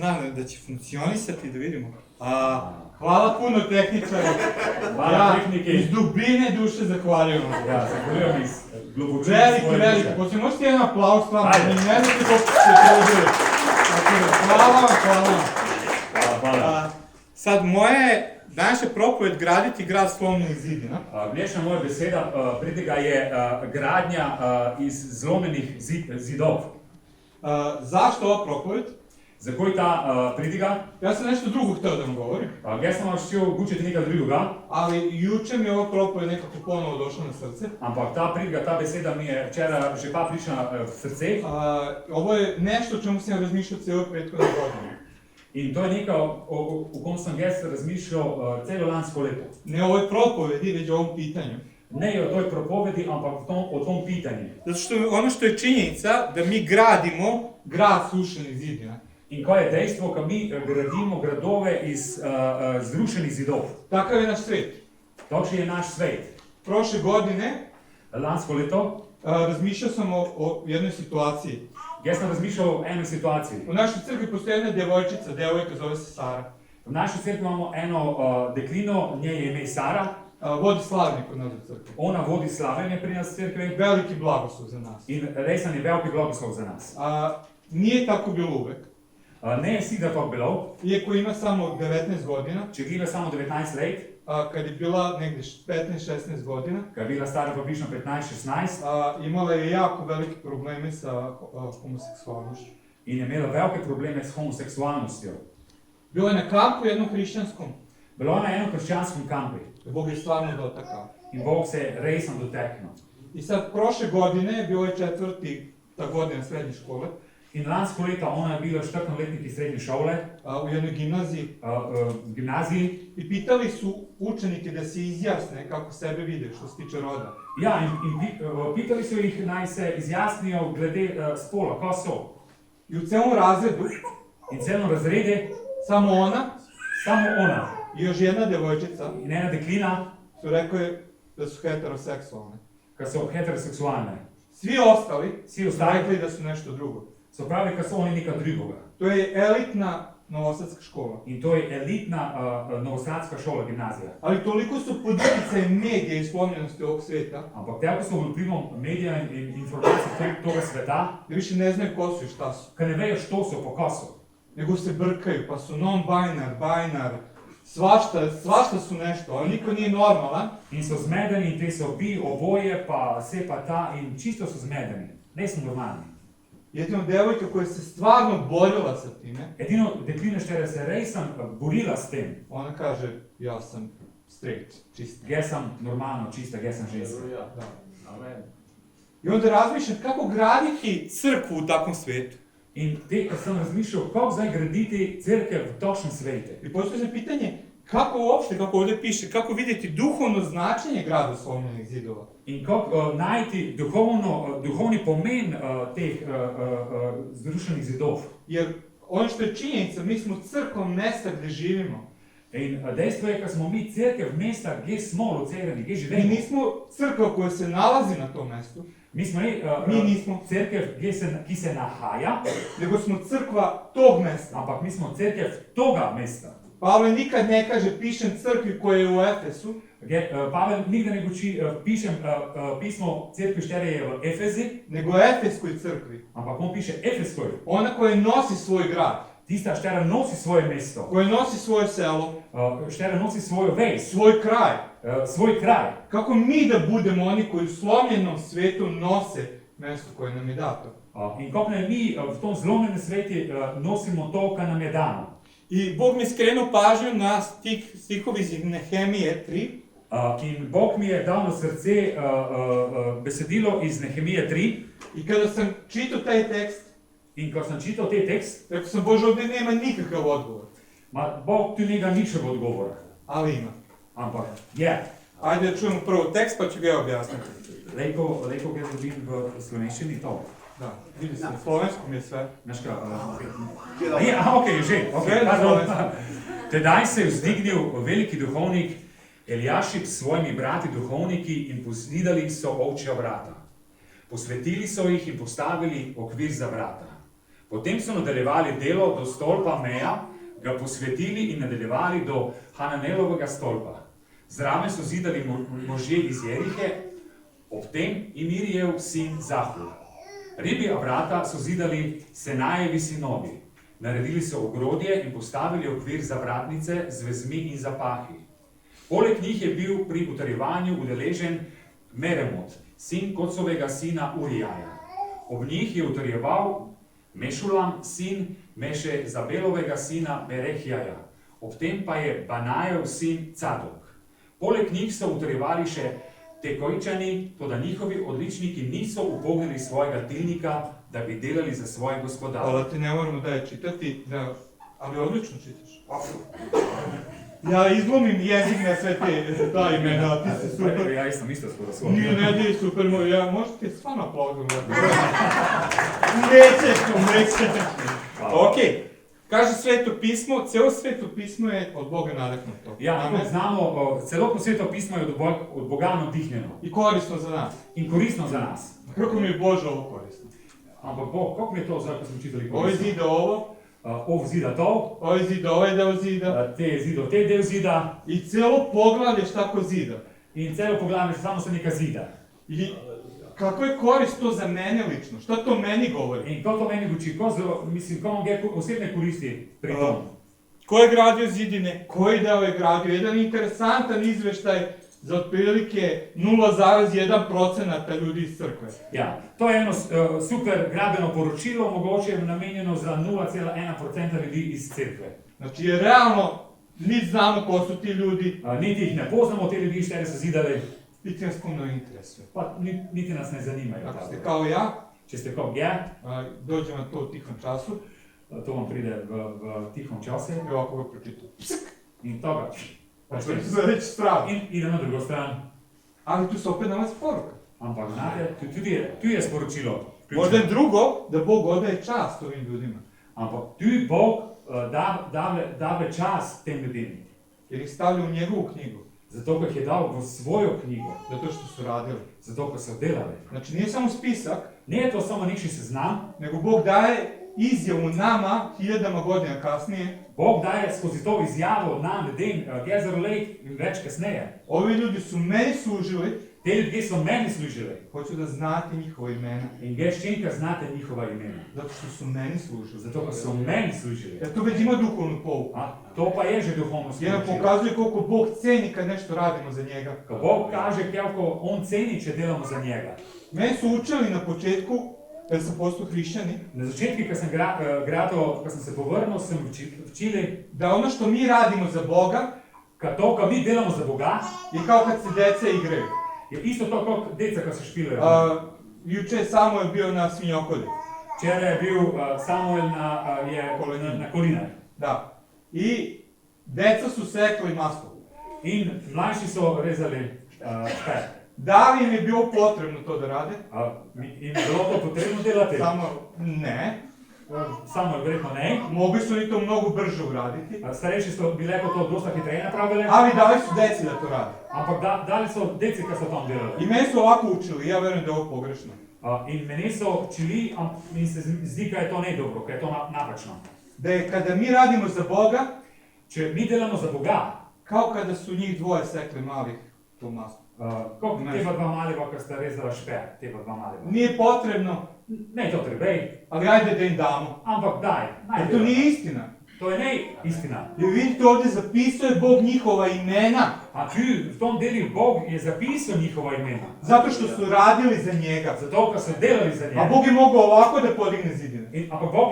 znam da će funkcionisati, da vidimo. Hvala puno tehničari. Hvala tehnike. Iz dubine duše zahvaljujem. Ja, zahvaljujem iz globočine Veliki, svoje veliki. duše. Poslije možete jedan aplauz stvarno, Ajde. ne znate koliko ste trudili. Hvala vam, hvala vam. Hvala. Sad, moje današnja propoved graditi grad slomljenih zidina. Dnešna moja beseda pridiga je gradnja iz zlomenih zidov. Zašto ova propoved? Zakaj ta pridiga? Ja sam nešto drugo htio da vam govorim. Jaz sem vas htio učiti nekaj drugega, Ali juče mi je ova propoved nekako ponovo došla na srce. ampak ta pridiga, ta beseda mi je včeraj že pa prišla v srce. Ovo je nešto o čemu sam razmišljao cijelo prethodne godine. In to je nekaj, o kom sem jaz razmišljal celo lansko leto. Ne o ovoj propovedi, već o ovom pitanju. Ne o toj propovedi, ampak o tom pitanju. Zato što ono što je činjenica da mi gradimo grad srušenih zidina. In kaj je dejstvo, ko mi gradimo gradove iz zrušenih zidov. Takav je naš svet. Takšen je naš svet. Prošle godine Lansko leto razmišljao sam o jednoj situaciji. jaz sem razmišljal o eni situaciji. U našoj crkvi postoji jedna devojka zove se Sara. V naši cerkvi imamo eno deklino, nje je ime Sara. Vodi slavnik kod nas u crkvi. Ona vodi slavenje pri nas v cerkvi Veliki blagoslov za nas. in resen je veliki blagoslov za nas. Nije tako bilo uvek. Ne je sicer tako bilo, Iako ima samo 19 godina, če ima samo 19 let, kad je bila negdje 15-16 godina, ko je bila stara približno 15-16 imala je jako velike probleme sa homoseksualnošću. in je imela velike probleme s homoseksualnostjo. Bila je na kampu jednom hrišćanskom. Bilo je na enem krščanskem kampu Bog je stvarno dotakao. in Bog se je resno doteknil. I sad, prošle godine, bilo je ta godina srednje škole, In lansko leto ona je bila 4-letnik iz srednje šole, u jednoj gimnaziji, v gimnaziji. i pitali su učenike da se izjasne kako sebe vide što se tiče roda. Ja, in pitali so jih, naj se izjasnijo glede spola, ko so. I u celom razredu, In celom razrede, samo ona samo ona i još jedna devojčica in ena deklina, su rekli da su heteroseksualne. ki so heteroseksualne. Svi ostali Vsi ostali rekli da su nešto drugo. so pravi, ko so oni nekaj drugega. To je elitna novosadska škola. In to je elitna novosadska šola, gimnazija. Ali toliko su pod utjecajem medija i slomljenosti ovog sveta, Ampak tako so pod vplivom medija in informacij toga sveta, da više ne znaju ko su i šta su. ki ne vejo, što so, po ko so. Nego se brkaju, pa su non-binar, binar, svašta su nešto, ali niko nije normalan. In so zmedeni, in te so bi, oboje, pa se pa ta, in čisto so zmedeni. Ne smo normalni. Jedino devojka koja se stvarno borila sa time, Edino deklina štera se resno borila s tem. ona kaže, ja sam straight, čist. Jaz sem normalno čista, jaz sem ženska. Da. I onda razmišljam kako graditi crkvu u takvom svetu. In sem razmišljal, kako zdaj graditi cerkev v takšnem svetu. I postoji se pitanje, kako uopšte, kako ovdje piše, kako vidjeti duhovno značenje grada slomljenih zidova. In kako najti duhovni pomen teh zrušenih zidov. Jer ono što je činjenica, mi smo crkvom mesta gdje živimo. In dejstvo je, ko smo mi cerkev mesta, kje smo locirani, kje Mi živimo. nismo crkva koja se nalazi na tom mjestu, Mi nismo cerkev, ki se nahaja, nego smo crkva tog mesta. ampak mi smo cerkev toga mesta. Pavle nikad ne kaže pišem crkvi koja je u Efesu, Pavel nikdar ne uči, pišem pismo cerkvi štereje v Efezi, nego Efeskoj crkvi. ampak on piše Efeskoj. Ona koja nosi svoj grad, Tista štera nosi svoje mesto, koja nosi svoje selo, štera nosi svojo vez, svoj kraj. svoj kraj. Kako mi da budemo oni koji u slomljenom svijetu nose mjesto koje nam je dato? In kako ne mi v tom zlomljenem sveti nosimo to, kar nam je dano. I Bog mi skrenuo pažnju na stihovi iz Nehemije 3. In Bog mi je dal na srce besedilo iz Nehemije 3. I kada sam čitao taj tekst, In ko sem čital te tekst, rekao sam, Bože, ovdje nema nikakav odgovor. Bog tu njega ničeg odgovora. Ali ima. Ampak je. Ajde da čujemo prvo tekst pa ću ga objasniti. Lepo ga dobim v slovenščini to. Da, vidi se, na slovenskom je sve. Znaš kaj? Okej, že. Pardon. Tedaj se je vzdignil veliki duhovnik Elijašib s svojimi brati duhovniki in pozidali so ovčja vrata. Posvetili so jih in postavili okvir za vrata. Potem so nadaljevali delo do stolpa Meja, ga posvetili in nadaljevali do Hananelovega stolpa. Zraven so zidali možje iz Jerihe, ob tem Imirijev sin Zahur. Ribja vrata so zidali Senajevi sinovi. Naredili so ogrodje in postavili okvir za vratnice z vezmi in zapahi. Poleg njih je bil pri utrjevanju udeležen Meremot, sin Kocovega sina Urijaja. Ob njih je utrjeval Mešulam, sin Mešezabelovega sina Berehjaja. Ob tem pa je Banajev sin Cadok. Poleg njih so utrjevali še Tekojčani, toda njihovi odličniki niso upognili svojega tilnika, da bi delali za svoje gospodare. Ali ti ne moramo dalje čitati, ali odlično čitaš. Ja izlomim jezik na sve ta imena, ti si super. Ja isam isto skoro svoj. Ne, ti super moj, ja možete s vama aplauzom. Neće. Okej. Kaže Sveto pismo, celo Sveto pismo je od Boga nadahnuto. Ja, kot znamo, celotno Sveto pismo je od Boga navdihnjeno. I korisno za nas. In koristno za nas. Kako mi je Bože ovo korisno? Ampak Bog, kako mi je to zdaj, ko smo čitali korisno? Ovaj zida ovo. Ov zida to. Ovaj zida ovaj deo zida. Te zido te del zida. I celo poglavlje šta ko zida. In celo poglavlje samo se neka zida. I kako je korist to za mene lično? Šta to meni govori? In ko to meni uči, mislim, ko imam osebne koristi pri tom. Ko je gradio zidine, koji deo je gradio? Jedan interesantan izveštaj za otprilike 0,1% ljudi iz crkve. Ja, to je jedno super gradbeno poročilo, mogoče je namenjeno za 0,1% ljudi iz crkve. Znači je realno, niti znamo ko su ti ljudi. Niti ih ne poznamo, te ljudi štere su zidali. Niti nas puno interesuje. Pa niti nas ne zanimaju. Ako ste kao ja, če ste kao ja, dođe vam to u tihom času. To vam pride v tihom času. I ovako ga pročitam. In toga. Pa što ću za reći stranu. In ide na drugo stran. Ali tu se opet nalazi poruka. Ampak znate, tu je sporočilo. Možda je drugo, da Bog odaje čast ovim ljudima. Ampak tu Bog dave čast tem ljudem. Jer ih stavlja u njegovu knjigu. Zato ko ih je dal v svojo knjigo. Zato što su radili. Zato ko so delali. Znači nije samo spisak. Nije to samo neki seznam. Nego Bog daje izjavu nama, hiljadama godina kasnije. Bog daje skozi to izjavo nam ljudem, gezer let in več kasneje. Ovi ljudi su meni služili. Te ljudje so meni služili. Hoću da znate njihova imena. In geščenka znate njihova imena. Zato što su meni služili. Zato ko so meni služili. Jer to već ima duhovnu pouku. To pa je že duhovno služilo. Jer pokazuje koliko Bog ceni kad nešto radimo za njega. Ko Bog kaže koliko on ceni če delamo za njega. Mene su učili na početku, kad sam postao hrišćanin. Na začetku, kad sam se povrnil, sam učili, da ono što mi radimo za Boga, to kad mi delamo za Boga, je kao kad se deca igraju. Je isto to kao deca kad se špilajo. Juče je Samuel bio na svinjokolji. Včeraj je bil Samuel na kolinah. Da. I deca su sekli maslo. In mlajši so rezali špet. Da li im je bilo potrebno to da rade? Im je bilo to potrebno delati? Ne. Samuel verjetno ne. Mogli su oni to mnogo brže uraditi. Starejši so bi lahko to dosta hitreje napravili. Ali dali su deci da to rade. Ampak dali so deci, kad so tam delali. I meni su ovako učili, ja verujem da je ovo pogrešno. In meni so učili, in se zdi, da je to nedobro, da je to napačno. Da je kada mi radimo za Boga, če mi delamo za Boga, kao kada su njih dvoje sekli malih to maslo. Teba dva maliva, kad sta rezala špet, teba dva maliva. Nije potrebno. Ne to trebej. Ali ajde da im damo. Ampak daj. Jer to nije istina. To je ne istina. Jer vidite ovdje zapisuje Bog njihova imena. A tu v tom delu Bog je zapisao njihova imena. Zato što su radili za njega. Zato kad su delali za njega. A Bog je mogao ovako da podigne zidine. Ampak Bog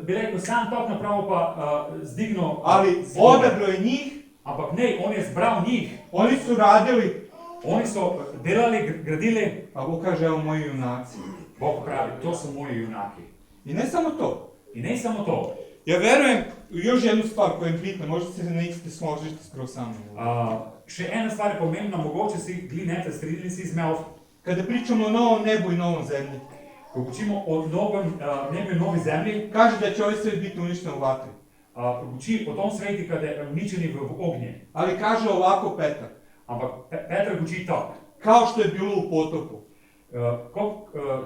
bi rekao sam tako napravo pa zdignuo. Ali odabrao je njih. Ampak ne, on je zbral njih. Oni su radili. Oni su delali, gradili. A Bog kaže, evo moji junaci. Bog pravi, to su moji junaki. I ne samo to. I ne samo to. Ja verujem u još jednu stvar koja je bitna, možda se nećete složiti skoro sa mnom. Še ena stvar je pomembna, mogoče si glinete, strinili si izmel. Kada pričamo o novom nebu i novom zemlji. Ko učimo o novem nebu i novi zemlji. Kaže da će ovaj svet biti uništen u vatri. Uči o tom sveti kada je uničeni v ognje. Ali kaže ovako Petar. Ampak Petar uči to. Kao što je bilo u potopu.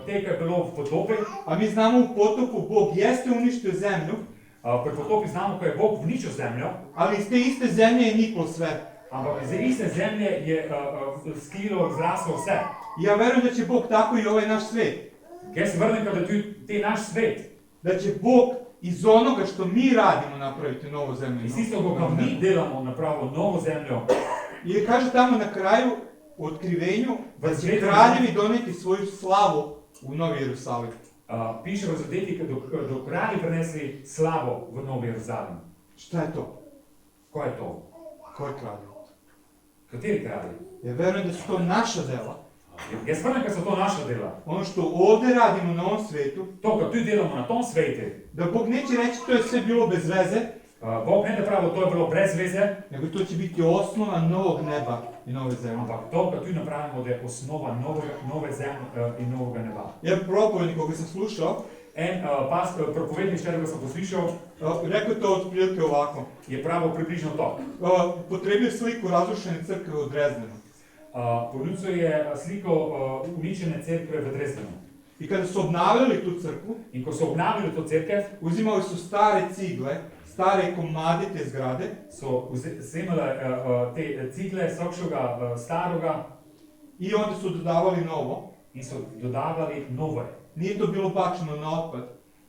Те kad je bilo v potopi, a mi znamo u potopu Bog jeste uništio zemlju, pri potopi znamo, ko je Bog uničil zemljo, ali iz te iste zemlje je niklo sve. ampak iz iste zemlje je skilo, izraslo vse. I ja verujem da će Bog tako i ovaj naš svet. Jaz vrnem, da tudi te naš svet, Da će Bog iz onoga što mi radimo napraviti novu zemlju. iz tistega, kar mi delamo, napravimo novo zemljo. I kaže tamo na kraju, u otkrivenju, da će kraljevi doneti svoju slavu u Novi Jerusalim. Piše v zadetih, do kralji prinesli slavo v Novi Jeruzalem. Šta je to? Ko je to? Ko je kralj? Kateri kralji? Ja verujem da su to naša dela. Jaz vrnem, kad so to naša dela. Ono što ovdje radimo na ovom svetu, To, kad tu delamo na tom svetu, da Bog neće reći to je sve bilo bez veze, Bog ne da pravi, to je bilo brez veze, nego to će biti osnova novog neba i nove zemlje. ampak to, kad tu napravimo, da je osnova nove zemlje in novega neba. Jedan propovednik koga sam slušao, En propovednik, katerega sem poslušal, rekao to otprilike ovako. je pravil približno to. Potrebio sliku razrušene crkve u Drezdenu. Ponudil je sliko uničene cerkve v Dresdenu. I kada su obnavljali tu crkvu, In ko so obnavljali to cerkev, uzimali su stare cigle, stare komade te zgrade, so vzemali te cigle sokšega staroga i onda su dodavali novo. in so dodavali nove. Nije to bilo bačeno na otpad,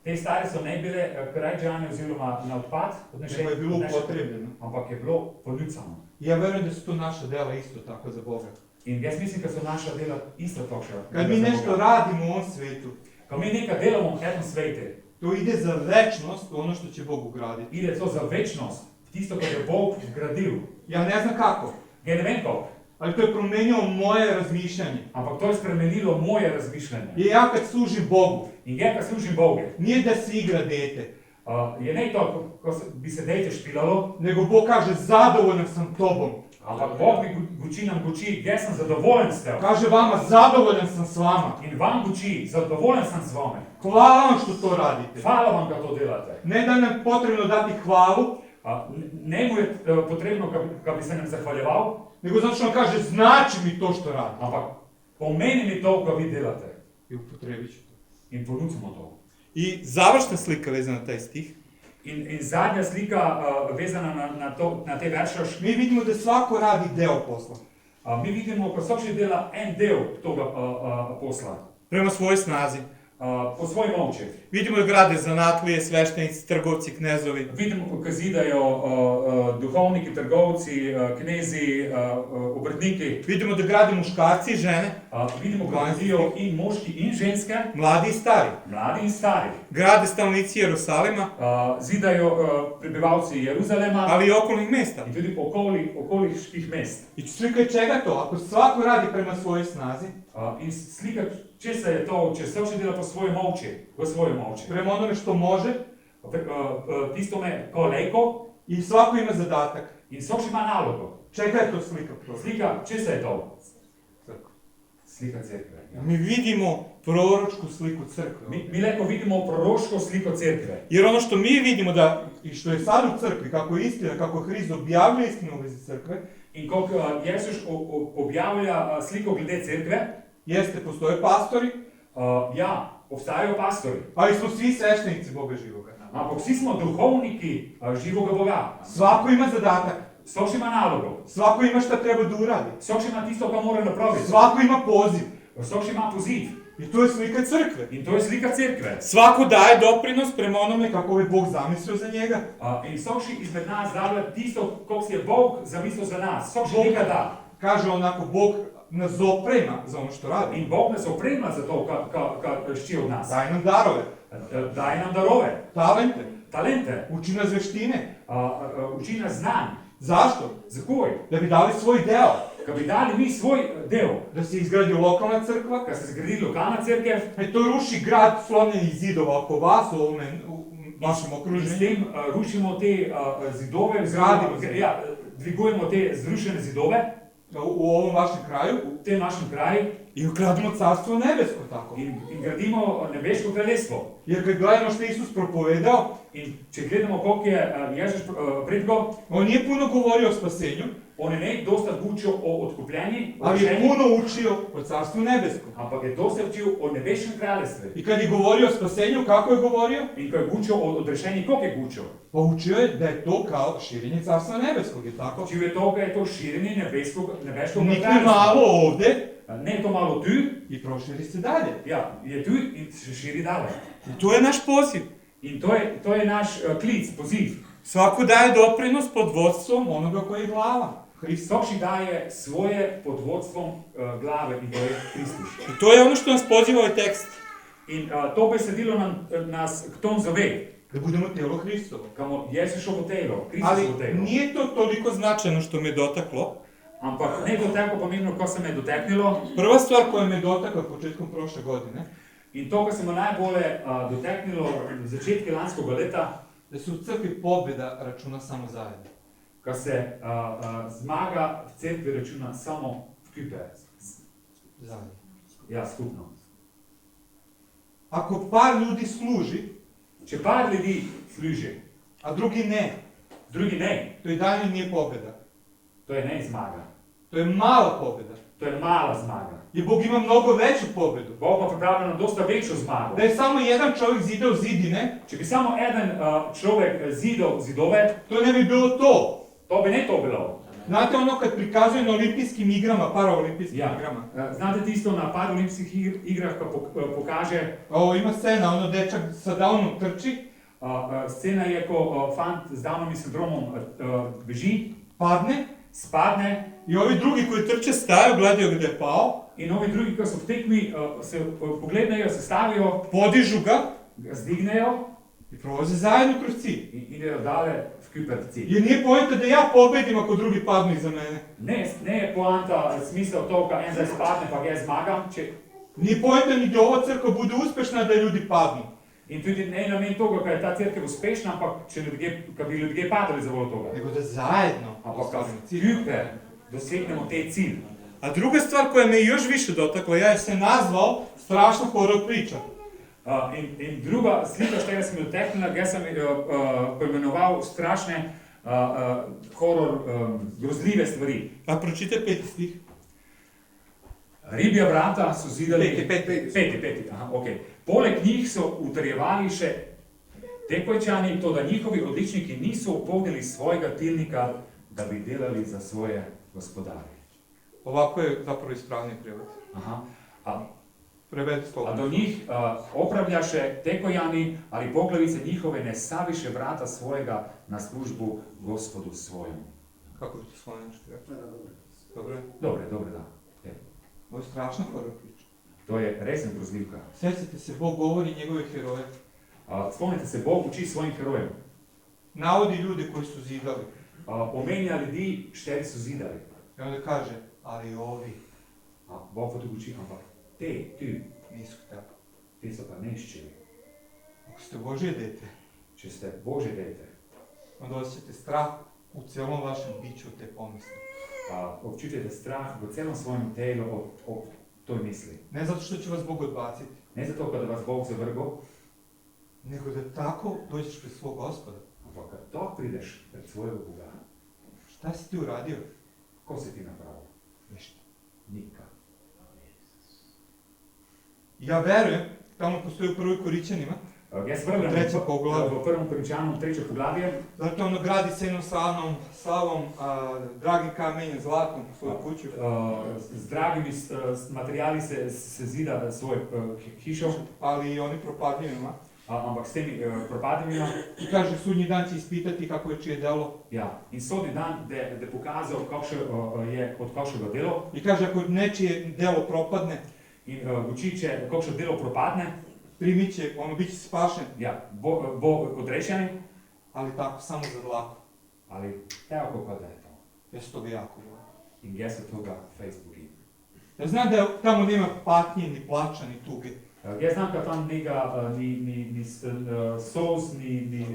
Te stare so ne bile krajčane oziroma na odpad, nego je bilo upotrebljeno. ampak je bilo ponucano. I ja verujem da su to naša dela isto tako za Boga. In jaz mislim, da so naša dela isto takšna. Kad mi nešto radimo u ovom svetu, Ko mi nekaj delamo v enem svetu, to ide za večnost, ono što će Bog ugraditi. ide to za večnost, tisto, kar je Bog zgradil. Ja ne znam kako, Ja ne vem kako, ali to je promenilo moje razmišljanje. ampak to je spremenilo moje razmišljanje. I ja kad služim Bogu, In ja, kad služim Bogu, nije da se igra dete, je ne to, ko bi se dejte špilalo, nego Bog kaže zadovoljan sam tobom. ampak Bog mi guči nam guči, jaz sem zadovoljen s tem. Kaže vama zadovoljan sam s vama. In vam guči, zadovoljen sem z vami. Hvala vam što to radite. Hvala vam, da to delate. Ne da nam je potrebno dati hvalu, Ne mu je potrebno, da bi se nam zahvaljeval, nego zato što on kaže znači mi to što radi. ampak pomeni mi to, kar vi delate. I upotrebit ću to. In ponudimo to. I završna slika vezana na taj stih. In zadnja slika vezana na te verše, Mi vidimo da svako radi deo posla. mi vidimo, ko vsak še dela en del tega posla, Prema svojoj snazi. po svoji moči. Vidimo da grade zanatlije, sveštenici, trgovci, knezovi. Vidimo, kako zidajo duhovniki, trgovci, knezi, obrtniki. Vidimo da grade muškarci i žene, Vidimo, kako zidajo in moški in ženske, mladi i stari. mladi in stari. Grade stanovnici Jerusalima, Zidajo prebivalci Jeruzalema ali i okolnih mesta. in tudi okoliških mest. I slika je čega to? Ako svako radi prema svojoj snazi, In slika, če se je to, če vsak še dela po svoji moči, v svoji moči. prema onome što može, Tisto me kolejko i svako ima zadatak. in vsak še ima nalogo. Čega je to slika? Slika, če se je to? Slika cerkve. Ja. Mi vidimo proročku sliku crkve. Mi lepo vidimo proroško sliko cerkve. Jer ono što mi vidimo da, i što je sad u crkvi, kako je istina, kako Hrist objavlja istinu u vezi crkve, In ko Jezus objavlja sliko glede cerkve, jeste, postoje pastori, ja, obstajajo pastori. ali smo svi sveštenici Boga živoga. Ampak vsi smo duhovniki živoga Boga. Svako ima zadatak, Vsak še ima nalogo. svako ima šta treba da uradi, Vsak še ima tisto, kar mora napraviti. svako ima poziv. Vsak še ima poziv. I to je slika crkve. In to je slika cerkve. Svako daje doprinos prema onome kako je Bog zamislio za njega. In vsak še izmed nas daje tisto, kako si je Bog zamislil za nas. Vsak še nekaj da. Kaže onako, Bog nas oprema za ono što radi. In Bog nas oprema za to, kar šči od nas. Daje nam darove, Daje nam darove, talente, talente, uči nas veštine. uči nas znanj. Zašto? Zakaj? Da bi dali svoj deo. Kad bi dali mi svoj del, Da se izgradi lokalna crkva, kad se zgradi lokalna cerkev, to ruši grad slomljenih zidova oko vas u vašem in s okruženju. tem rušimo te zidove, Gradimo zidove. ja, dvigujemo te zrušene zidove U ovom vašem kraju v tem našem kraju i ukradimo carstvo nebesko tako. in gradimo nebeško kraljestvo. Jer kad gledamo što je Isus propovedao, In če gledamo, koliko je Jezus predgal, on nije puno govorio o spasenju, on je ne dosta učio o otkupljenju, o ali je rešenju, puno učio o Carstvu nebeskom. ampak je dosta učio o nebešnem kraljestvu. I kad je govorio o spasenju, kako je govorio? In ko je učio o odrešenju, koliko je učio? Pa učio je da je to kao širenje Carstva nebeskog, je tako? Učio je to, da je to širenje nebeškog Nikli kraljstva. malo ovde Ne to malo tu, i proširi se dalje. ja, je tu in se širi dalje. I to je naš poziv. In to je naš klic, poziv. Svako daje doprinos pod vodstvom onoga koji je glava, Hrista. Vsak daje svoje pod vodstvom glave in to je Kristus. I to je ono što nas poziva ovaj tekst. In to besedilo nas k tomu zove, Da budemo telo Hristovo. kamo Jezusovo telo, Ali Kristusovo telo. nije to toliko značajno što me dotaklo. Ampak ne je to tako pomembno, ko se me doteknilo. Prva stvar koja me dotakla početkom prošle godine, In to, kar se me najbolje doteknilo v začetku lanskega leta, da se u crkvi pobjeda računa samo zajedno. ko se zmaga v cerkvi računa samo v kupe. Zajedno. Ja, skupno. Ako par ljudi služi, Če par ljudi služi, a drugi ne, drugi ne, to i dalje nije pobjeda. to je ne zmaga. To je mala pobjeda. To je mala zmaga. I Bog ima mnogo veću pobjedu. Bog pa pripravlja nam dosta večjo zmago. Da je samo jedan čovjek zidao zidine, Če bi samo eden človek zidal zidove, to ne bi bilo to. to bi ne to bilo. Znate ono kad prikazuju na olimpijskim igrama, paraolimpijskim Ja. igrama? Znate tisto na paraolimpijskih igrah, ko pokaže, Ovo ima scena, ono dečak sa Downom trči, scena je, ko fant z Downovim sindromom beži, padne, spadne i ovi drugi koji trče staju, gledaju gdje je pao, in ovi drugi, ko so v tekmi, se pogledajo, se stavijo, podižu ga ga zdignejo i prolaze zajedno kroz cilj. in idejo dale v Küper cilj. Jer nije pojenta da ja pobedim ako drugi padnu iza mene. Ne je poanta, smisel to, ko en zdaj spadne, pa jaz zmagam, Nije pojenta ni da ova crkva bude uspešna da ljudi padnu. in tudi ne je namen toga, ko je ta cerkev uspešna, ampak ko bi ljudje padali zavolo toga. Nego da zajedno Ampak ko ostvarimo v cilj. Küper dosegnemo te cilj. A druga stvar koja me još više dotakla, ja je se nazvao strašno horor priča. In druga slika, štega sem jo doteknila, jaz sem poimenoval strašne horor, grozljive stvari. A pročitaj 5 stih. Ribja vrata so zidali... Peti. Aha, okej. Poleg njih so utrjevali še tekojčani, to da njihovi odličniki niso upolnili svojega tilnika, da bi delali za svoje gospodarje. Ovako je zapravo ispravni prevod. Aha. Prevedi A slobodno. do njih opravljaše tekojani, ali poglavice njihove ne saviše vrata svojega na službu gospodu svojemu. Kako bi to slovenčki rekao? Dobro. Dobre, da. Ovo je strašna horor priča. To je resen grozljivka. Sjećate se, Bog govori njegove heroje. Spomnite se, Bog uči svojim herojem. Navodi ljude koji su zidali. Omenja ljudi, šteri su zidali. I onda kaže, ali ovi Bog pa tu uči, ampak tu nisu htjeli. ti so pa neščili. Ako ste Božje dete, Če ste Božje dete, onda osjećate strah u cijelom vašem biću od te pomisli. občutite strah v celom svojem telu od toj misli. Ne zato što će vas Bog odbaciti, Ne zato, kada vas Bog zavrgo, nego da tako dođeš pred svog Gospoda. ampak kad to prideš pred svojega Boga, Šta si ti uradio? ko si ti napravil? Ništa. Nikak. Ja verujem, tamo postoji u prvoj Korićanima, Jaz vrnem Treće poglavje. v prvem Koričanom, treće poglavje, zato ono gradi se jednom slavom, dragim kamenjem, zlatom po svoju kuću. z dragimi materijali se zida svoj hišo, Ali i oni propadljivima. ampak s temi propadnjima, I kaže, sudnji dan će ispitati kako je čije delo. ja, in sodni dan, da pokazal, kakšno je od kakšnega delo, I kaže, ako nečije delo propadne, in uči, če kakšno delo propadne, primit će, ono, bit će spašen, ja, bo odrešen, ali tako, samo za dlaku. ali evo kako da je to. Ja se toga jako volim. In jaz se toga Facebook im. Ja znam da tamo nema patnje, ni plača, ni tuge. Jaz znam, da tam njega ni solz, ni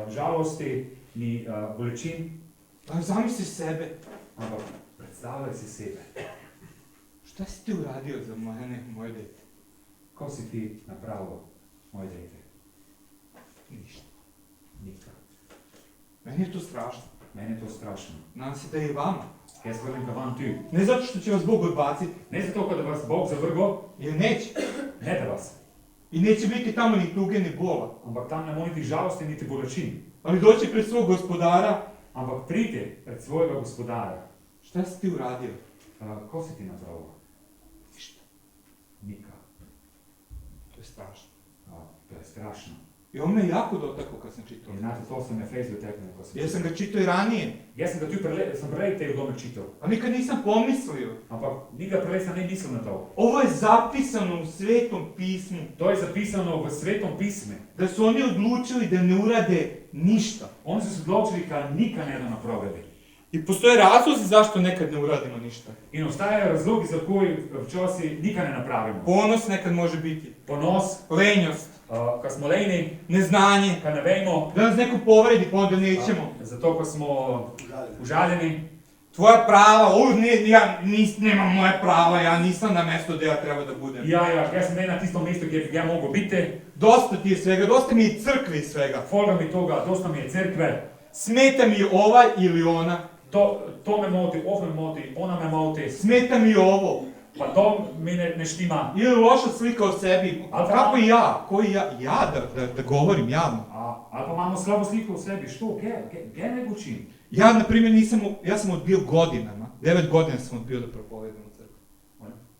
žalosti, ni bolečin, Ali zamisli sebe. ampak predstavljaj si sebe. Šta si ti uradio za mene, moje dete? Ko si ti napravil, moje dete? Ništa. Nikak. Meni je to strašno. Meni je to strašno. Nadam se da je i vama. Jaz velim ka vam tu. Ne zato što će vas Bog odbaciti, Ne zato, da vas Bog zavrgo, jer neće. ne da vas. I neće biti tamo ni tuge ni bola. Ampak tam ne more niti žalosti, niti bolečin. Ali doći pred svog gospodara, Ampak pridite pred svojega gospodara. šta si ti uradio? Ko si ti napravil? Ništa. Nika. To je strašno. To je strašno. I on me jako dotakao kad sam čitao. In znate, to se me face dotaknilo, ko sem Jer sam ga čitao i ranije, Jaz sem ga tu sem prej te v dome čital. a nikad nisam pomislio. Ampak nikaj prej sem ne mislil na to. Ovo je zapisano u Svetom pismu, To je zapisano v Svetom pismu. da su oni odlučili da ne urade ništa. Oni su se odločili, da nikaj ne da napravili. I postoje razlozi zašto nekad ne uradimo ništa. In obstajajo razlogi, za koji včasih nikaj ne napravimo. Ponos nekad može biti, Ponos, lenjost, ko smo leni, neznanje, ko ne vemo, da nas neko povredi pa onda nećemo. zato ko smo užaljeni. Tvoja prava, nemam moje prava, ja nisam na mjesto gdje ja treba da budem. Jaz sem ne na tistom mestu, kjer bi ja mogel biti. Dosta ti je svega, dosta mi je crkve i svega. Folga mi toga, dosta mi je crkve. Smeta mi ova ili ona, To me moti, me moti, ona me moti. smeta mi ovo. Pa to mi ne štima. Ili loša slika o sebi, Ali kako ja, koji ja da govorim javno. Ali pa imamo slabo sliko u sebi, što, gdje ne učim? Ja, na primjer, ja sam odbio godinama, 9 godina sam odbio da propovedam u crkvi.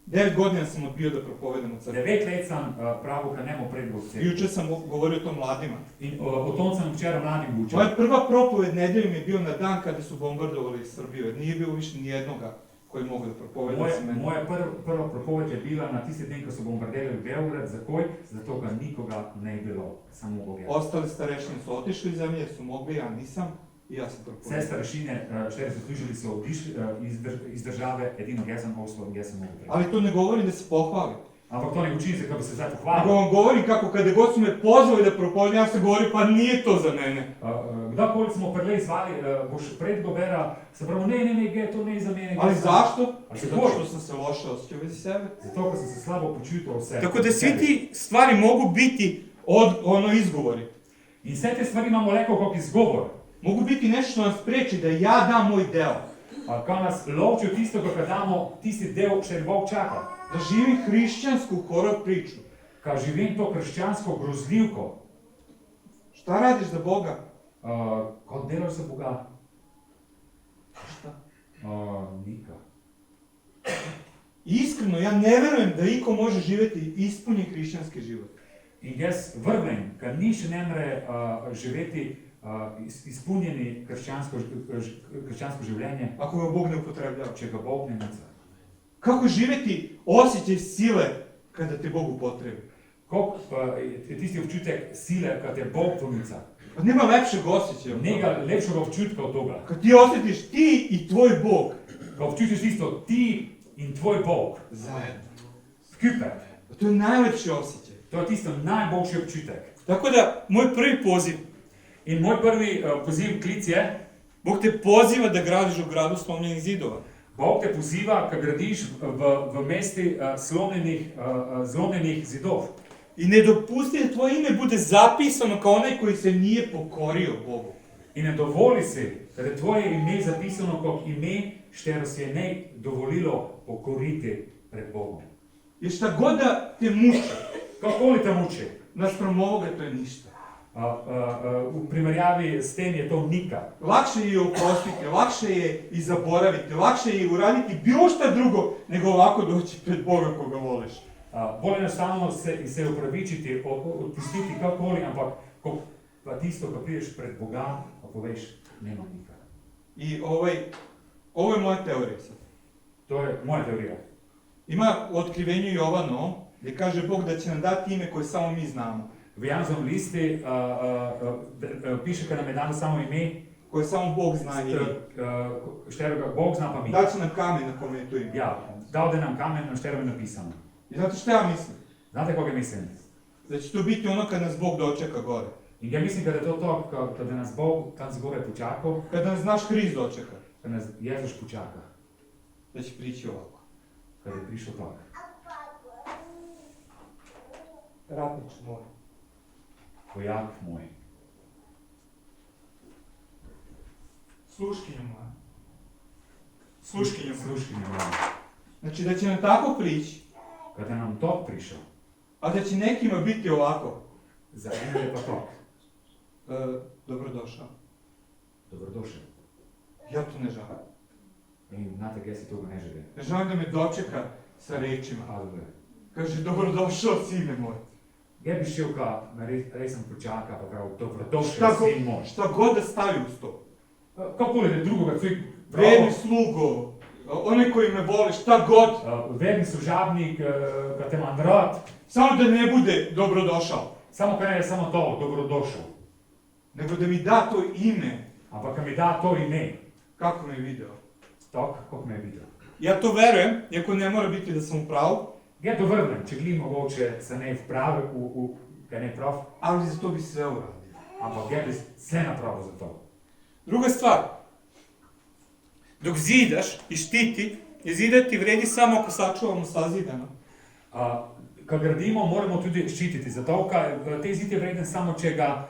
9 godina sam odbio da propovedam u crkvi. 9 let sam pravo kad nemo predlog u crkvi. Jučer sam govorio to mladima. In o tom sam včeraj mladim učil. Moja prva propoved nedeljom je bio na dan kada su bombardovali Srbiju, jer nije bilo više nijednoga koji mogu da propoveda sa mene. Moja prva propoved je bila na tisti dan, ko so bombardirali Beograd. Zakaj? Zato, ker nikoga ne je bilo, samo Bog je. Ostali starešini su otišli iz zemlje, jer su mogli, ja nisam, i ja sam propovedao. Vse starešine, štiri so služili, so odišli iz države, edino jaz sem oslo, jaz sem mogel prejti. Ali to ne govorim da se pohvalim. Ampak to ne učim se, kako bi se zdaj Nego pohvalil. vam govorim kako kada god su me pozvali da propovedam, ja sam govorio pa nije to za mene. Kdakoli smo prelej zvali, boš predgovera, se pravi, ne, to ne je za mene. Ali zašto? Ali Zato što sam se loše osjećao vezi sebe. Zato, ker sem se slabo počutil o sebi. Tako da svi ti stvari mogu biti izgovori. In vse te stvari imamo le kot izgovor. Mogu biti nešto što nas preči da ja dam moj deo. Kaj nas loči od tistega, kar damo tisti del, še Bog čaka. Da živim hrišćansku horor priču. Kaj živim to krščansko grozljivko. Šta radiš za Boga? Kot delaš za Boga? Šta? Nika. Iskreno, ja ne verujem da iko može živjeti ispunjen hrišćanski život. In jaz vrnem, ker niš ne more živeti izpolnjeni krščansko življenje, Ako ga Bog ne upotrebljava. če ga Bog ne nica. Kako živjeti osjećaj sile kada te Bog upotrebi? Kako je tisti občutek sile, kad te Bog ponica? Pa nema lepšeg osjećaja. Nekaj lepšega občutka od toga. Kad ti osjetiš ti i tvoj Bog Ko občutiš tisto ti in tvoj Bog zajedno. skupaj. To je najlepši osjećaj. To je tisto najboljši občutek. Tako da, moj prvi poziv, In moj prvi poziv, klic je, Bog te poziva da gradiš u gradu slomljenih zidova. Bog te poziva, kad gradiš v mesti zlomljenih zidov. I ne dopusti da tvoje ime bude zapisano kao onaj koji se nije pokorio Bogu. In ne dovoli si, da je tvoje ime zapisano kot ime, štero si je ne dovolilo pokoriti pred Bogom. Jer šta god da te muči, Kakoli te muči, naspram ovoga to je ništa. v primerjavi s tem je to nika. Lakše je oprostiti, lakše je i zaboraviti, lakše je uraditi bilo šta drugo nego ovako doći pred Boga koga voliš. Bolj enostavno se upravičiti, odpustiti kakoli, ampak pa tisto, ko prideš pred Boga, pa poveš, nema nika. I ovo je moja teorija sad. To je moja teorija. Ima u otkrivenju Jovanovom gdje kaže Bog da će nam dati ime koje samo mi znamo. V Januzovem listi piše, kad nam je dano samo ime, Koje samo Bog zna i mi. štero ga Bog zna pa mi. Dat će nam kamen na kome je to ime. Ja, dao da nam kamen na štero je napisano. I znate šta ja mislim? Znate koga mislim? Da će to biti ono kad nas Bog dočeka gore. In ja mislim, kada je to, kada nas Bog tam zgore počakal, Kada nas naš Hrist dočeka. kada nas Jezus počaka, Da će prići ovako. kada je prišel tak. Ratnič moj. Vojak moj. Sluškinja moja. Sluškinja moja. Sluškinja moja. Znači da će nam tako prići, Kada nam tok prišao, a da će nekima biti ovako. za ene je pa tok. Dobrodošao. Dobrodošel. Ja to ne želim. In znate, gdje si toga ne želi. Ne želim da me dočeka sa rečima. Halleluja. Kaže, dobrodošao, sine moj. Gdje bi šel, ka me resen počaka, pa kao dobrodošel, Šta, sin moj. šta god da stavi uz to. Kako li drugoga, cvik, Verni slugo, onaj koji me voli, šta god. verni služabnik, ka te imam rad, Samo da ne bude dobrodošao. samo kad ne je samo to, dobrodošel. Nego da mi da to ime. Ampak kad mi da to ime, Kako me je video. tok, kako me je videl. Ja to verujem, iako ne mora biti da sam u pravu, Gdje to vrnem, če gli mogoče se ne vpravi, kaj ne prav, ali za to bi sve uradio. ampak gdje bi sve napravil za to. Druga stvar, dok zidaš i štiti, i zidati vredi samo ako sačuvamo sazidano. Kad gradimo, moramo tudi ščititi, zato te zid je vreden samo, če ga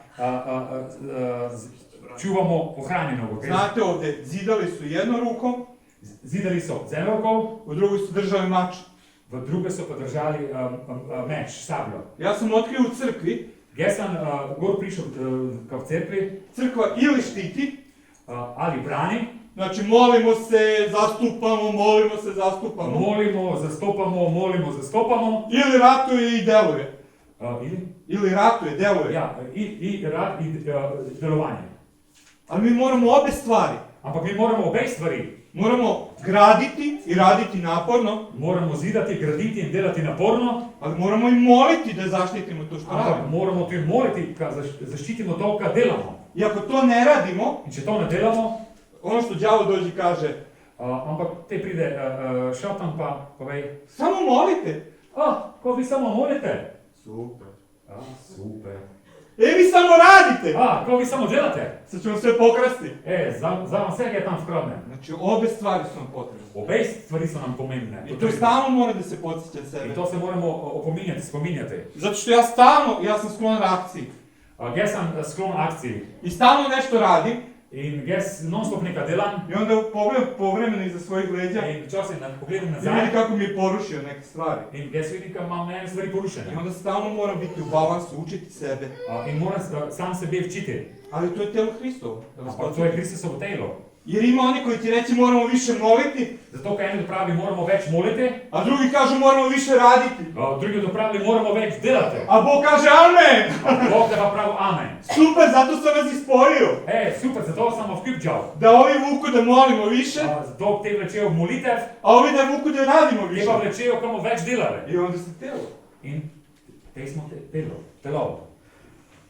čuvamo ohranjeno. Znate ovdje, zidali su jednom rukom, Zidali so z eno roko, u drugoj su držali mač. v druge so pa držali meč, sabljo. Ja sam otkrio u crkvi, Gdje sam gor prišel ka v cerkvi, crkva ili štiti, ali brani, znači molimo se, zastupamo, molimo, zastopamo, ili ratuje i deluje. ili? Ili ratuje, deluje. Ja, i rad i delovanje. Ali mi moramo obe stvari. Ampak mi moramo obe stvari. Moramo graditi i raditi naporno, Moramo zidati, graditi in delati naporno, ali moramo i moliti da zaštitimo to što ampak radimo. moramo tudi moliti, da zaščitimo to, kar delamo. I ako to ne radimo, In če to ne delamo, ono što đavo dođe i kaže, ampak te pride šatan pa povej, samo molite. ko vi samo molite? Super. Super. Vi samo radite. Ko vi samo delate? Sad ćemo sve pokrasti. Za vam vsega tam skradnem. Znači, obe stvari su nam potrebne. Obe stvari su nam pomembne. I to stalno mora da se podsjeća In sebe. to se moramo opominjati, spominjati. Zato što ja sam sklon reakciji. Gdje sam sklon akciji I stalno nešto radim. in gdje non stop nekaj delam I onda pogledam povremeno iza svojih leđa. in včasih pogledam I nazaj vidi kako mi je porušio neke stvari. in gdje se vidim, da imam ene stvari porušene. I onda stalno moram biti u balansu, učiti sebe. In moram sam sebe učiti. Ali to je telo Hristovo. Da vas Ampak to je podsjetim. Kristusovo telo. Jer ima oni koji ti reći moramo više moliti, Zato, ker eni pravi, moramo več moliti, a drugi kažu moramo više raditi. drugi pravi, moramo več delati. A Bog kaže amen. Bog da pa pravi amen. Super, zato sam vas ispojio. Super, zato sam vključal. Da ovi vuku da molimo više, Zato te vlečejo v molitev, a ovi da vuku da radimo te više. pa vlečejo, kamo več delali. I onda se telo. In te smo telo.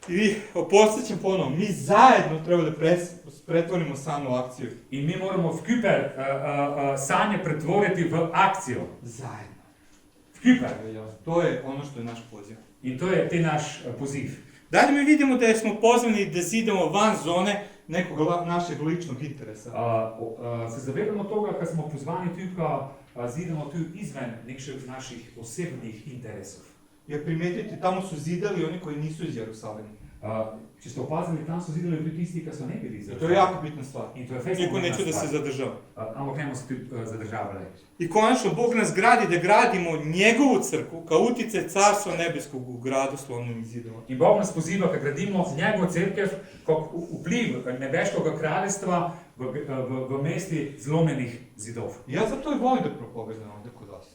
I vi, posjećam ponovno, mi zajedno treba da pretvorimo sanu akciju. In mi moramo vkuper sanje pretvoriti v akcijo. Zajedno. Vkuper. To je ono što je naš poziv. In to je te naš poziv. Dalje mi vidimo da smo pozvani da zidamo van zone nekog našeg ličnog interesa. Se zavedamo toga, kad smo pozvani tukaj, zidamo tu izven nekih naših osebnih interesov. Jer primetite, tamo su zidali oni koji nisu iz Jerusalima. Če ste opazili, tam so zidali tudi tisti, ki so ne bili I za to je jako bitna stvar. In to je fejst Niko pomembna neće da se stvar. zadržava. Ampak ne bomo se tudi zadržavali. I konačno, Bog nas gradi da gradimo njegovu crkvu kao utjecaj carstva nebeskog u gradu slomljenih zidova. In Bog nas poziva, da gradimo njegovo cerkev kot vpliv nebeškega kraljestva v mesti zlomljenih zidov. I ja zato i volim da propovedam ovdje kod vas.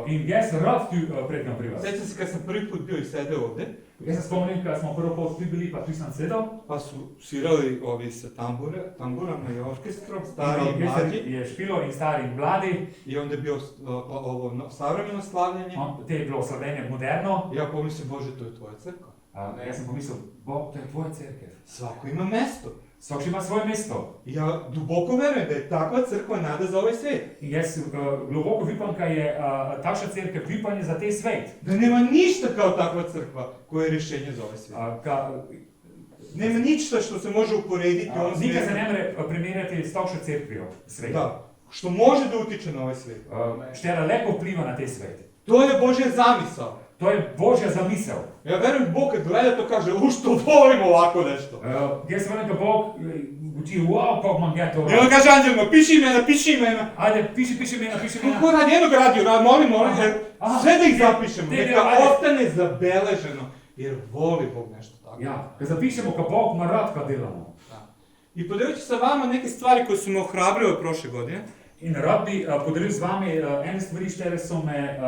In jaz rad tu predam pri vas. Sjećam se kad sam prvi put bio i sedeo ovdje, Jaz se spomnim, kad smo prvo pot tu bili, pa tu sam sedel. pa su svirali ovi sa tamburama i orkestrom, stari i mlađi. Je špilo in stari in mladi. I onda je bio ovo savremeno slavljenje. Te je bilo slavljenje moderno. I ja pomislim, Bože, to je tvoja crkva. Jaz sem pomislil, Bog, to je tvoja cerkev. Svako ima mesto. Svak ima svoje mesto. I ja duboko verujem da je takva crkva nada za ovaj svijet. In jaz globoko vipam, kaj je takša cerkev vipanje za te svet. Da nema ništa kao takva crkva koja je rješenje za ovaj svijet. Nema ništa što se može uporediti ovom Nikaj se svijetu. ne more primerjati s takšo cerkvijo svet. Da, što može da utiče na ovaj svijet. Štera lepo vpliva na te svet. To je Božja zamisao. To je Božja zamisel. Ja verujem, Bog kad gleda to kaže, što volim ovako nešto. Jaz verjamem, da Bog uči, wow, kako imam ja to I on kaže anđelima, piši imena. Ajde, piši imena. Kako radi jednog radio, molim, sve da ih zapišemo, Te, neka ajde. ostane zabeleženo, jer voli Bog nešto tako. Ja, kad zapišemo, kad Bog ima rad, kad delamo. Da. I podelit ću sa vama neke stvari koje su me ohrabrile prošle godine. In rad bi podelil z vami ene stvari, štere so me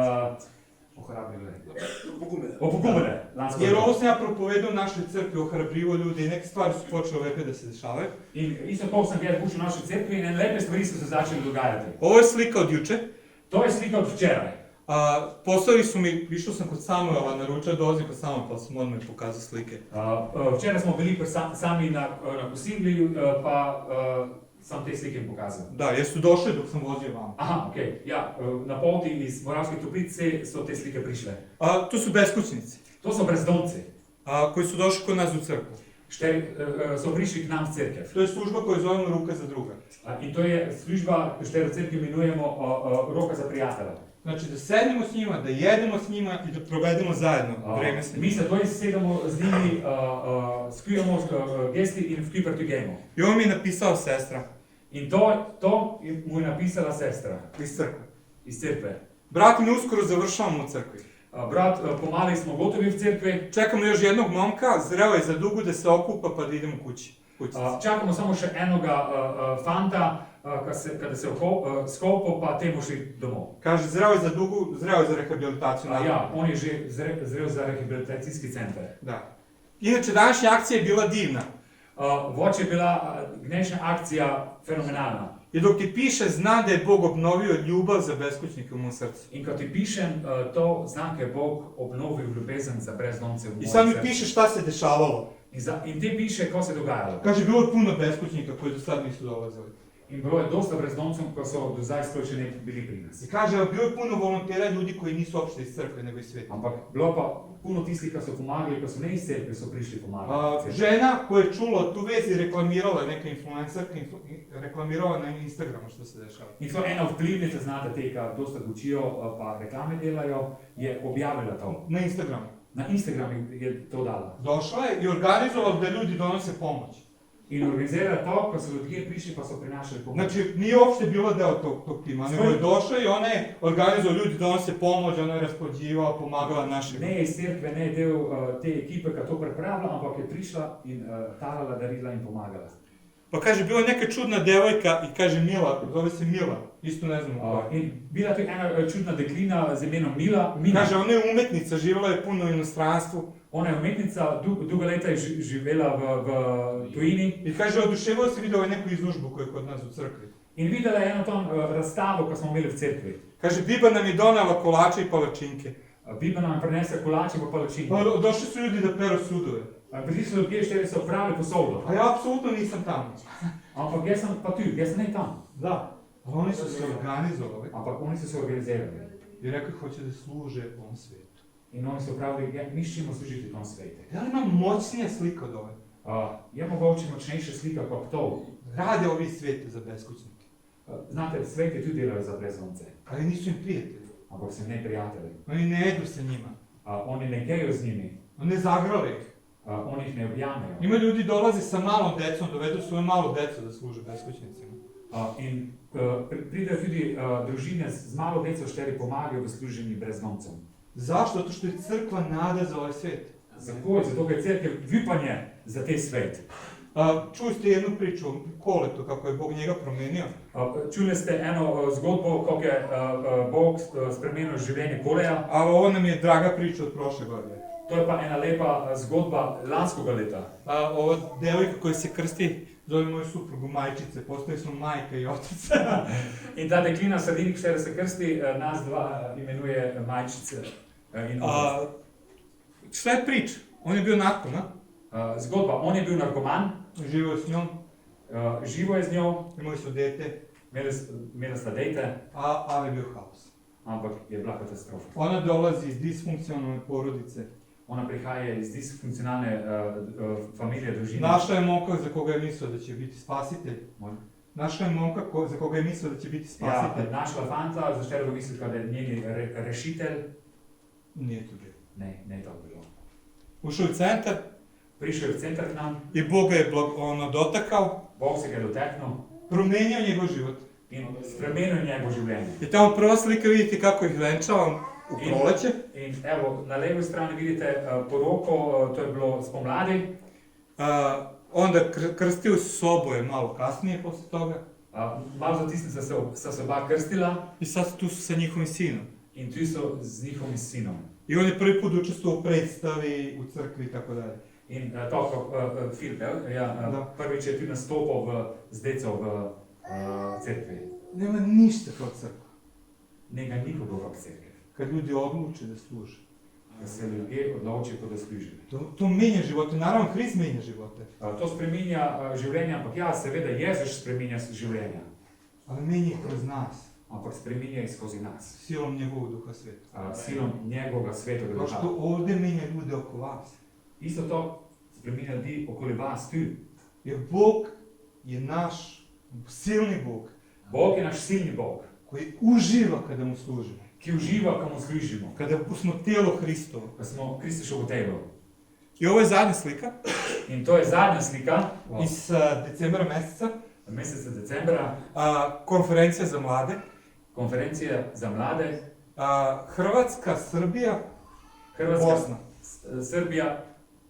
ohrabrile. Opogumile. Jer ovo sam ja propovedao u našoj crkvi, ohrabrivo ljudi i neke stvari su počele lepe da se dešavaju. In isto to sem jaz učil v naši cerkvi in lepe stvari so se začele dogajati. Ovo je slika od juče. To je slika od včeraj. Poslali su mi, išao sam kod Samuela na ručak, dolazim kod Samuela pa sam odmah pokazao slike. Včeraj smo bili sami na kosilu, pa sam te slike pokazal. Da, jer su došli dok sam vozio vama. Aha, okej. Ja, na poti iz Moravske Toplice so te slike prišle. To su beskućnici, To so brezdomci. koji su došli kod nas u crkvu. So prišli k nam v cerkev. To je služba koju zovemo Ruka za druga. In to je služba, katero v cerkvi imenujemo Roka za prijatelja. Znači da sednemo s njima, da jedemo s njima i da provedemo zajedno vreme s njima. Mi se doista sedemo z njimi, skujemo gesti in vkiprtugemo. I ovo mi je napisala sestra In to mu je napisala sestra iz crkve. iz cerkve. Brat, mi uskoro završavamo u crkvi. Brat, pomali smo gotovi v cerkvi. Čekamo još jednog momka, zreo je za dugu da se okupa pa da idemo kući. Čakamo samo še enoga fanta, kada se skopo, pa temu šli domov. Kaže, zreo je za dugu, zreo je za rehabilitaciju. Ja, on je že zrel za rehabilitacijski centar. Da. Inače, današnja akcija je bila divna. Voč je bila dnešna akcija fenomenalna. I dok ti piše, znam da je Bog obnovio ljubav za beskućnike u mom srcu. In ko ti pišem to, znam, da je Bog obnovil ljubezen za brezdomce v mojem I srcu. sad mi piše šta se dešavalo. In ti piše, ko se dogajalo. Kaže, bilo je puno beskućnika koji do sad nisu dolazili. In bilo je dosta brezdomcev, ko so do zdaj sploh še ne bili pri nas. I kaže, bilo je puno volontera ljudi koji nisu uopšte iz crkve, nego iz sveta. Ampak bilo pa puno tistih, ki so pomagali, ko so ne iz cerkve, so prišli pomagati. Žena koja je čula tu vez i reklamirala, neka influencerka, reklamirala na Instagramu što se dešava. In to ena vplivnica, znate, te, ki dosta učijo, pa reklame delajo, je objavila to. Na Instagramu. Na Instagramu je to dala. Došla je i organizovala da ljudi donose pomoć. In organizirala to, ko so ljudje prišli, pa so prinašali pomoć. Znači, nije uopšte bila deo tog tima, nego je došla i ona je organizovala, ljudi donose pomoć, ona je raspodjivala, pomagala našim. Ne iz cerkve, ne del te ekipe, ki to pripravlja, ampak je prišla in talala darila in pomagala. Pa kaže, bila je neka čudna devojka i kaže Mila, zove se Mila, isto ne znam ko. In bila tu ena čudna deklina z imenom Mila. Kaže, ona je umetnica, živjela je puno u inostranstvu. Ona je umetnica, dugo leta je živela v tujini. I kaže, oduševila se, videla je neku izložbu koja je kod nas u crkvi. In videla je eno tam razstavo, ko smo imeli v cerkvi. Kaže, Biba nam je donela kolače i palačinke. Biba nam je prinesla kolače pa palačinke. Pa došli su ljudi da peru sudove. Prišli so ljudje, štiri so pravili posodo. A ja apsolutno nisam tamo. Ampak jaz sem pa tu, jaz sem ne tam. Da. Ali oni su se organizovali. Ampak oni so se organizirali. I rekli, hoće da služe ovom svijetu. In oni so pravili, mi ćemo služiti tom svetu. Da li ima moćnija slika od ove? Je mogoče močnejša slika kot to. Rade ovi svijete za beskućnike. Znate, svete tudi delajo za brezdomce. Ali nisu im prijatelji. Ampak so ne prijatelji. Oni ne jedu sa njima. Oni ne gejo z njimi. Oni ne zagrale ih. Oni ih ne objamejo. Ima ljudi dolaze sa malom decom, dovedu svoju malu decu da služe beskućnicima. In pridejo tudi družine z malo deco, štiri pomagajo v služenju brezdomcem. Zašto? Zato što je crkva nada za ovaj svijet. Zakaj? Zato, ker je cerkev vipanje za te svet. Čuli ste jednu priču o Koletu, kako je Bog njega promenio. Čuli ste eno zgodbo, kako je Bog spremenil življenje Koleja. A ovo nam je draga priča od prošle godine. To je pa ena lepa zgodba lanskega leta. Ova devojka koja se krsti, zove moju suprugu majčice, postali smo majka i otac. In ta deklina sredini, katera se krsti, nas dva imenuje majčice in otac. Šta je priča? On je bio narkoman. Zgodba, on je bil narkoman. Živio je s njom. Živo je z njo. Imali su dete. Imeli sta dete. Ali je bio haos. Ampak je bila katastrofa. Ona dolazi iz disfunkcionalne porodice. Ona prihaja iz disfunkcionalne familije, družine. Našla je momka za koga je mislila da će biti spasitelj. Našla je momka za koga je mislila da će biti spasitelj. Ja, našla fanta, za katerega mislila da je njeni rešitelj. Nije to bio. Ne tako bilo. Ušao u centar Prišao je v centar k nam, i Bog ga je dotakao, Bog se ga je dotaknul promijenio njegov život. in spremenil njegovo življenje. I tamo prva slika vidite kako ih venčavam u proleće. In evo, na levoj strani vidite poroko, to je bilo spomladi. Onda krstio se oboje malo kasnije posle toga. Malo zatisnili sta se oba krstila I sad tu su sa njihovim sinom. in tu so z njihovim sinom. I on je prvi put učestvovao u predstavi, u crkvi i tako dalje. In tako, Filip, ja, prvič je tudi nastopil z deco v cerkvi. Nema ništa kao crkva. Njega ni podoba k cerkvi, Kad ljudi odluče da služe. da se ljudje odločijo, da služijo. To menja živote. Naravno, Hrist menja živote. To spreminja življenje, ampak ja, seveda Jezus spreminja življenja, Ali menja ih kroz nas. ampak spreminja ih skozi nas, Silom njegovog duha sveta. silom njegovega svetega Kao duha. što ovdje menja ljude oko vas. Isto to spreminja ljudi okoli vas tu. Jer Bog je naš silni Bog Bog je naš silni Bog, koji uživa kada mu služimo. ki uživa, ko mu služimo, Kada smo tijelo Hristovo. ko smo Kristusovo telo. I ovo je zadnja slika In to je zadnja slika iz decembra meseca. meseca decembra, Konferencija za mlade. konferencija za mlade, Hrvatska, Srbija, Hrvatska, Bosna. Srbija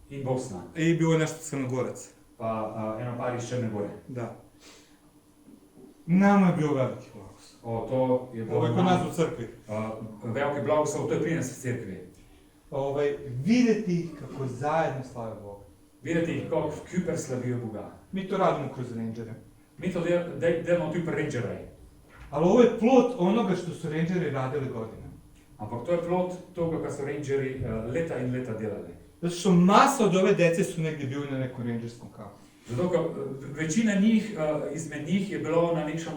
in Bosna, I bilo je nešto Crnogorac. pa eno par iz Črne Gore. Da. Nama je bio veliki blagoslov. To je Ovo je kod nas u crkvi. veliki blagoslov, to je pri nas v cerkvi. Vidjeti ih kako zajedno slave Boga. Videti ih, kako v Küper slavijo Boga. Mi to radimo kroz Rangere. Mi to delamo tudi pri Rangeraj. Ali ovo je plod onoga što su Rangeri radili godinama. Ampak to je plod toga, kar so Rangeri leta in leta delali. Zato što masa od ove dece su negdje bili na nekom rangerskom kampu. Zato, ker večina njih, izmed njih je bilo na nekem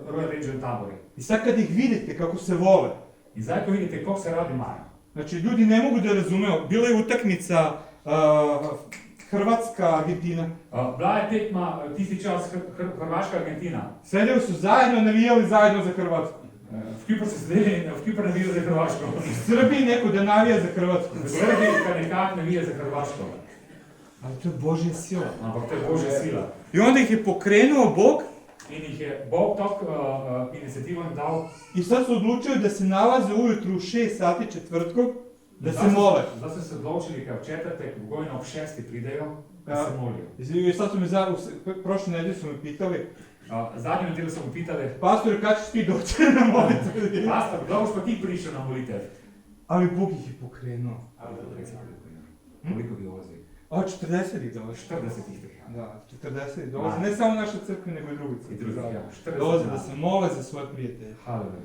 Royal Ranger taboru. I sad kad ih vidite kako se vole, In zdaj, ko vidite, kako se radi imajo. znači ljudi ne mogu da razumeju, bila je utakmica Hrvatska-Argentina. Bila je tekma tisti čas Hrvaška-Argentina. Sedeli su zajedno, navijali zajedno za Hrvatsku. V Küper so sedeli in v Küper navijali za Hrvaško. U Srbiji neko da navija za Hrvatsku. V Srbiji pa nekako navija za Hrvaško. Ali to je Božja sila. Ampak to je Božja sila. I onda ih je pokrenuo Bog In jih je Bog tako inicijativo dal. i sad su odlučili da se nalaze ujutru u 6 sati četvrtkom, da se mole. Zdaj so se odločili, da v četrtek v Gojno ob 6 pridejo in se molijo. I sad su me, prošle nedelje su me pitali, Zadnjo nedeljo so mu pitali, pastor, kad ćeš ti doći na molitvu? pastor, kdo boš pa ti prišel na molitev? Ali Bog ih je pokrenuo. Koliko bi dolazi? A 40 ih dolazi. 40 ih prihaja. Da, 40 ih dolazi. Ne samo naša crkva, nego i drugi I crkve. drugi, ja. 40 Dolaze da nas. se mole za svoje prijatelje. Haleluja.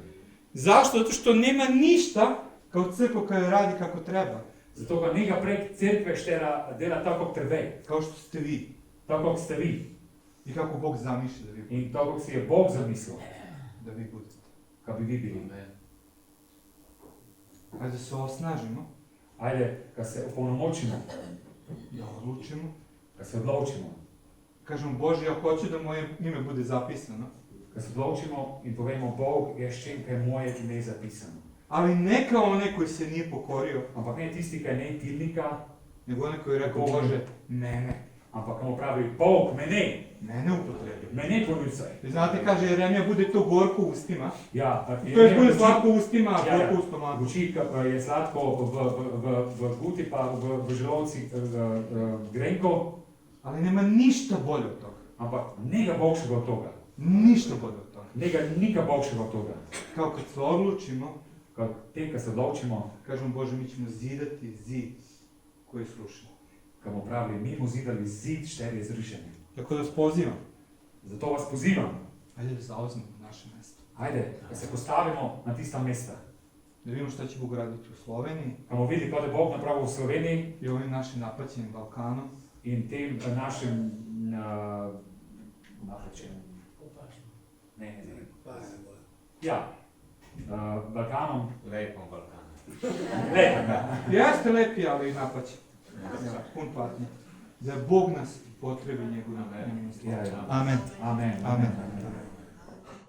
Zašto? Zato što nema ništa kao crkva koja radi kako treba. Zato ga njega prek cerkve štera dela tako, kako treba. Kao što ste vi. Tako, kako ste vi. I kako Bog zamišlja da vi budete. In tako, kako si je Bog zamislil, Da vi budete. kako bi vi bili. Ajde da se osnažimo, Ajde, kad se opolnomočimo, da odlučimo. kad se odločimo, Kažemo, Bože, ja hoću da moje ime bude zapisano. kad se odločimo in povemo, Bog, jaz čem, kaj je moje ime zapisano. Ali ne kao onaj koji se nije pokorio, Ampak ne tisti, kaj ne tilnika, nego onaj koji je rekao, Bože, mene. ampak mu pravi, Bog, Mene upotrebi. mene ponucaj. Vi znate, kaže Jeremija, bude to gorko u ustima. Ja, To je bude slatko u ustima, a Ja, ja. gorko u stomaku. Uči, je sladko v guti, pa v želodci grenko, Ali nema ništa bolje od toga. ampak njega boljšega od toga. Ništa bolje od toga. Njega nika boljšega od toga. Kao kad se odlučimo, Kad se odločimo, kažemo, Bože, mi ćemo zidati zid koji je srušen. kad mu pravi, mi mu zidali zid, šter je zrušen. Tako da vas pozivam, Zato vas pozivam, ajde da zauzmemo naše mesto. ajde, da se postavimo na tista mesta. Da vidimo šta će Bog raditi u Sloveniji Da bomo videli, kaj je Bog napravil v Sloveniji i ovim našim napaćenim Balkanom. in tem našem napačenem. Ne. Ja, Balkanom. Lepom Balkanu. Lepom. Jeste lepi, ali i napaćen. Ja, pun patnje. Da Bog nas potrebi njegovim imenom. Ja, ja. Amen. Amen. Amen.